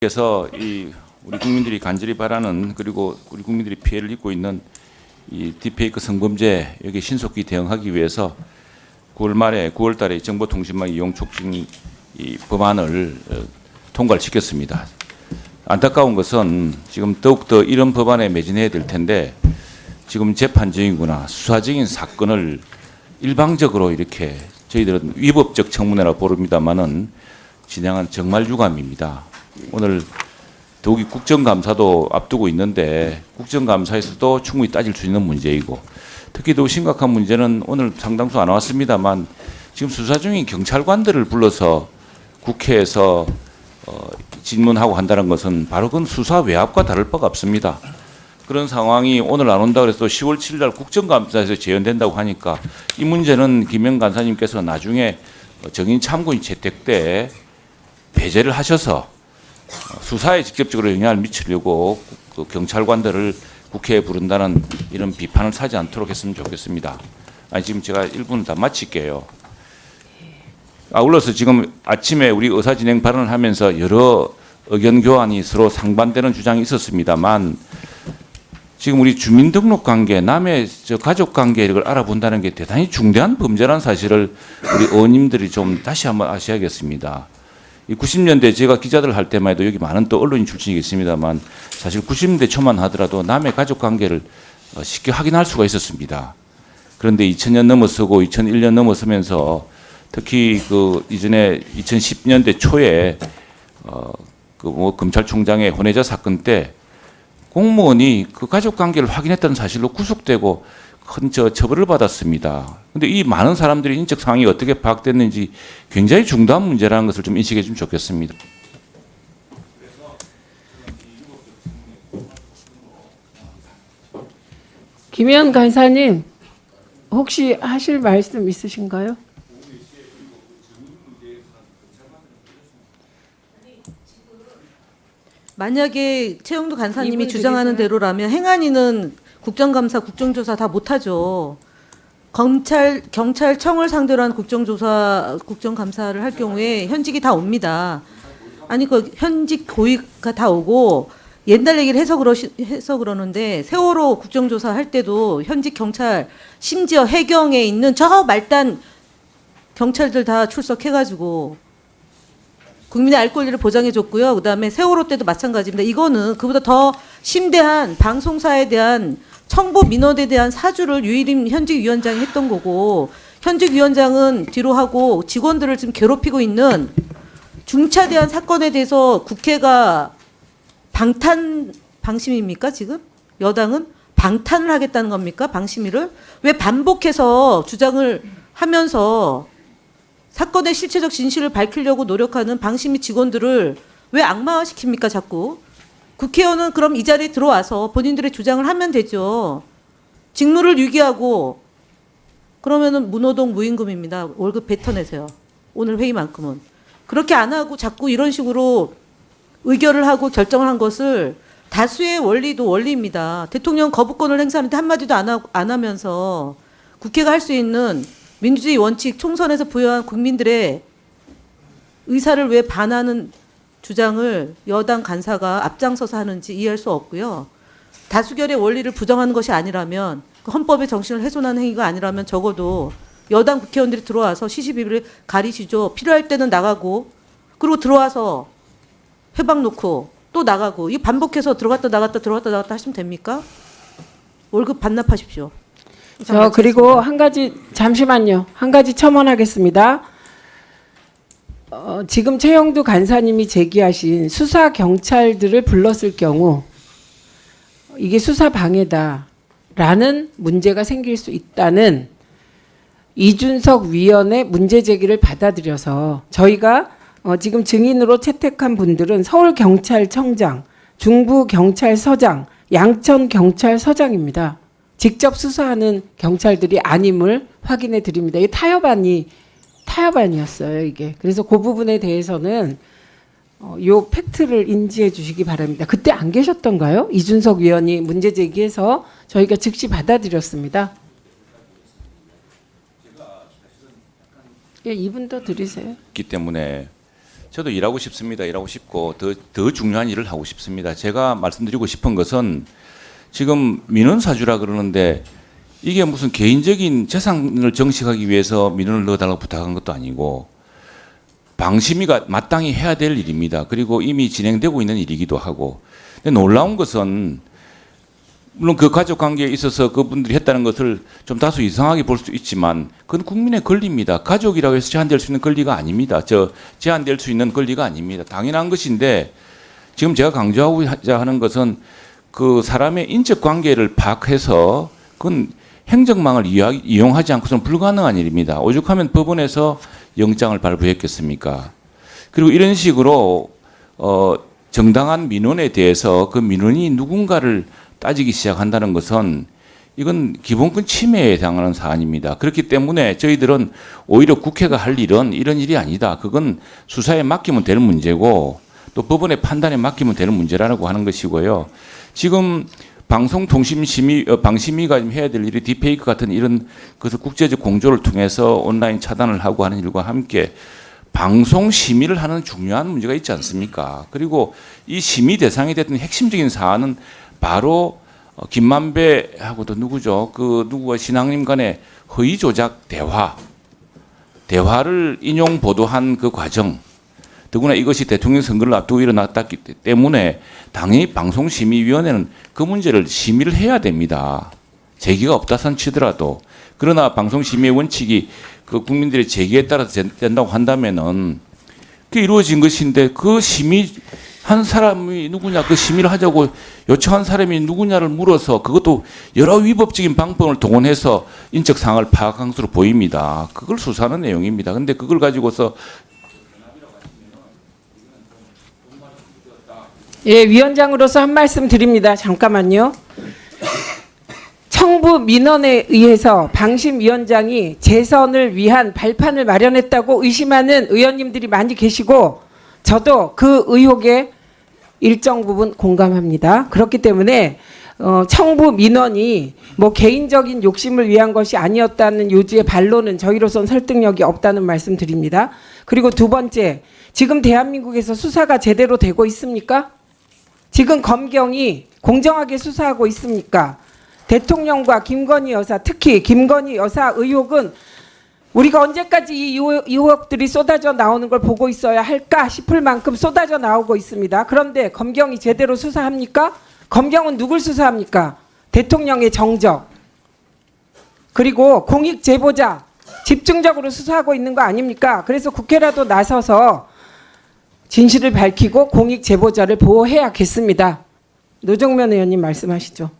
그래서 이 우리 국민들이 간절히 바라는 그리고 우리 국민들이 피해를 입고 있는 이 딥페이크 성범죄 여기 신속히 대응하기 위해서 9월 말에 9월 달에 정보통신망 이용 촉진 이 법안을 통과를 시켰습니다. 안타까운 것은 지금 더욱더 이런 법안에 매진해야 될 텐데 지금 재판 중이거나 수사 중인 사건을 일방적으로 이렇게 저희들은 위법적 청문회라고 부릅니다만은 진행한 정말 유감입니다. 오늘 더욱이 국정감사도 앞두고 있는데 국정감사에서도 충분히 따질 수 있는 문제이고 특히 더욱 심각한 문제는 오늘 상당수 안 나왔습니다만 지금 수사 중인 경찰관들을 불러서 국회에서 질문하고 한다는 것은 바로 그건 수사 외압과 다를 바가 없습니다. 그런 상황이 오늘 안 온다고 해서 10월 7일 날 국정감사에서 재연된다고 하니까 이 문제는 김영 간사님께서 나중에 정인 참고인 채택 때 배제를 하셔서 수사에 직접적으로 영향을 미치려고 그 경찰관들을 국회에 부른다는 이런 비판을 사지 않도록 했으면 좋겠습니다. 아니 지금 제가 1분을 다 마칠게요. 아울러서 지금 아침에 우리 의사진행 발언을 하면서 여러 의견 교환이 서로 상반되는 주장이 있었습니다만 지금 우리 주민등록 관계, 남의 가족 관계를 알아본다는 게 대단히 중대한 범죄라는 사실을 우리 의원님들이 좀 다시 한번 아셔야겠습니다. 이 90년대 제가 기자들 할 때만 해도 여기 많은 또 언론인 출신이 있습니다만 사실 90년대 초만 하더라도 남의 가족 관계를 쉽게 확인할 수가 있었습니다. 그런데 2000년 넘어서고 2001년 넘어서면서 특히 그 이전에 2010년대 초에 그 뭐 검찰총장의 혼외자 사건 때 공무원이 그 가족 관계를 확인했다는 사실로 구속되고 큰 처벌을 받았습니다. 그런데 이 많은 사람들이 인적 상황이 어떻게 파악됐는지 굉장히 중대한 문제라는 것을 좀 인식해 주면 좋겠습니다. 김현 간사님 혹시 하실 말씀 있으신가요? 만약에 최영두 간사님이 주장하는 대로라면 행안위는 국정감사, 국정조사 다 못하죠. 경찰청을 상대로 한 국정조사, 국정감사를 할 경우에 현직이 다 옵니다. 아니 그 현직 고위가 다 오고 옛날 얘기를 해서 그러는데 세월호 국정조사 할 때도 현직 경찰 심지어 해경에 있는 저 말단 경찰들 다 출석해가지고 국민의 알 권리를 보장해줬고요. 그다음에 세월호 때도 마찬가지입니다. 이거는 그보다 더 심대한 방송사에 대한 청부 민원에 대한 사주를 유일임 현직 위원장이 했던 거고 현직 위원장은 뒤로 하고 직원들을 지금 괴롭히고 있는 중차대한 사건에 대해서 국회가 방심입니까 지금? 여당은 방탄을 하겠다는 겁니까? 방심위를? 왜 반복해서 주장을 하면서 사건의 실체적 진실을 밝히려고 노력하는 방심위 직원들을 왜 악마화시킵니까 자꾸? 국회의원은 그럼 이 자리에 들어와서 본인들의 주장을 하면 되죠. 직무를 유기하고 그러면은 무노동 무임금입니다. 월급 뱉어내세요. 오늘 회의만큼은. 그렇게 안 하고 자꾸 이런 식으로 의결을 하고 결정을 한 것을 다수의 원리도 원리입니다. 대통령 거부권을 행사하는데 한마디도 안 하면서 국회가 할 수 있는 민주주의 원칙 총선에서 부여한 국민들의 의사를 왜 반하는 주장을 여당 간사가 앞장서서 하는지 이해할 수 없고요. 다수결의 원리를 부정하는 것이 아니라면 그 헌법의 정신을 훼손하는 행위가 아니라면 적어도 여당 국회의원들이 들어와서 시시비비를 가리시죠. 필요할 때는 나가고 그리고 들어와서 회방 놓고 또 나가고 이 반복해서 들어갔다 나갔다 들어갔다 나갔다 하시면 됩니까? 월급 반납하십시오. 그리고 한 가지 잠시만요. 한 가지 첨언하겠습니다. 지금 최영두 간사님이 제기하신 수사 경찰들을 불렀을 경우 이게 수사 방해다라는 문제가 생길 수 있다는 이준석 위원의 문제 제기를 받아들여서 저희가 지금 증인으로 채택한 분들은 서울경찰청장, 중부경찰서장, 양천경찰서장입니다. 직접 수사하는 경찰들이 아님을 확인해 드립니다. 이게 타협안이었어요, 이게. 그래서 그 부분에 대해서는 요 팩트를 인지해 주시기 바랍니다. 그때 안 계셨던가요? 이준석 위원이 문제 제기해서 저희가 즉시 받아들였습니다. 예, 2분 더 드리세요. 기 때문에 저도 일하고 싶습니다. 일하고 싶고 더 중요한 일을 하고 싶습니다. 제가 말씀드리고 싶은 것은 지금 민원사주라 그러는데 이게 무슨 개인적인 재산을 정식하기 위해서 민원을 넣어달라고 부탁한 것도 아니고 방심위가 마땅히 해야 될 일입니다. 그리고 이미 진행되고 있는 일이기도 하고. 근데 놀라운 것은 물론 그 가족 관계에 있어서 그분들이 했다는 것을 좀 다소 이상하게 볼 수 있지만 그건 국민의 권리입니다. 가족이라고 해서 제한될 수 있는 권리가 아닙니다. 제한될 수 있는 권리가 아닙니다. 당연한 것인데 지금 제가 강조하고자 하는 것은 그 사람의 인적 관계를 파악해서 그건 행정망을 이용하지 않고서는 불가능한 일입니다. 오죽하면 법원에서 영장을 발부했겠습니까? 그리고 이런 식으로 정당한 민원에 대해서 그 민원이 누군가를 따지기 시작한다는 것은 이건 기본권 침해에 해당하는 사안입니다. 그렇기 때문에 저희들은 오히려 국회가 할 일은 이런 일이 아니다. 그건 수사에 맡기면 될 문제고 또 법원의 판단에 맡기면 되는 문제라고 하는 것이고요. 지금 방심위가 해야 될 일이 딥페이크 같은 이런 그래서 국제적 공조를 통해서 온라인 차단을 하고 하는 일과 함께 방송 심의를 하는 중요한 문제가 있지 않습니까? 그리고 이 심의 대상이 됐던 핵심적인 사안은 바로 김만배하고도 누구죠? 그 누구와 신앙님 간의 허위 조작 대화를 인용 보도한 그 과정. 더구나 이것이 대통령 선거를 앞두고 일어났기 때문에 당연히 방송심의위원회는 그 문제를 심의를 해야 됩니다. 제기가 없다선 치더라도. 그러나 방송심의의 원칙이 그 국민들의 제기에 따라서 된다고 한다면은 그게 이루어진 것인데 그 심의한 사람이 누구냐, 그 심의를 하자고 요청한 사람이 누구냐를 물어서 그것도 여러 위법적인 방법을 동원해서 인적 상황을 파악한 것으로 보입니다. 그걸 수사하는 내용입니다. 근데 그걸 가지고서 예, 위원장으로서 한 말씀 드립니다. 잠깐만요. 청부 민원에 의해서 방심위원장이 재선을 위한 발판을 마련했다고 의심하는 의원님들이 많이 계시고 저도 그 의혹에 일정 부분 공감합니다. 그렇기 때문에 청부 민원이 뭐 개인적인 욕심을 위한 것이 아니었다는 요지의 반론은 저희로선 설득력이 없다는 말씀 드립니다. 그리고 두 번째, 지금 대한민국에서 수사가 제대로 되고 있습니까? 지금 검경이 공정하게 수사하고 있습니까? 대통령과 김건희 여사, 특히 김건희 여사 의혹은 우리가 언제까지 이 의혹들이 쏟아져 나오는 걸 보고 있어야 할까 싶을 만큼 쏟아져 나오고 있습니다. 그런데 검경이 제대로 수사합니까? 검경은 누굴 수사합니까? 대통령의 정적, 그리고 공익 제보자 집중적으로 수사하고 있는 거 아닙니까? 그래서 국회라도 나서서 진실을 밝히고 공익 제보자를 보호해야겠습니다. 노정면 의원님 말씀하시죠.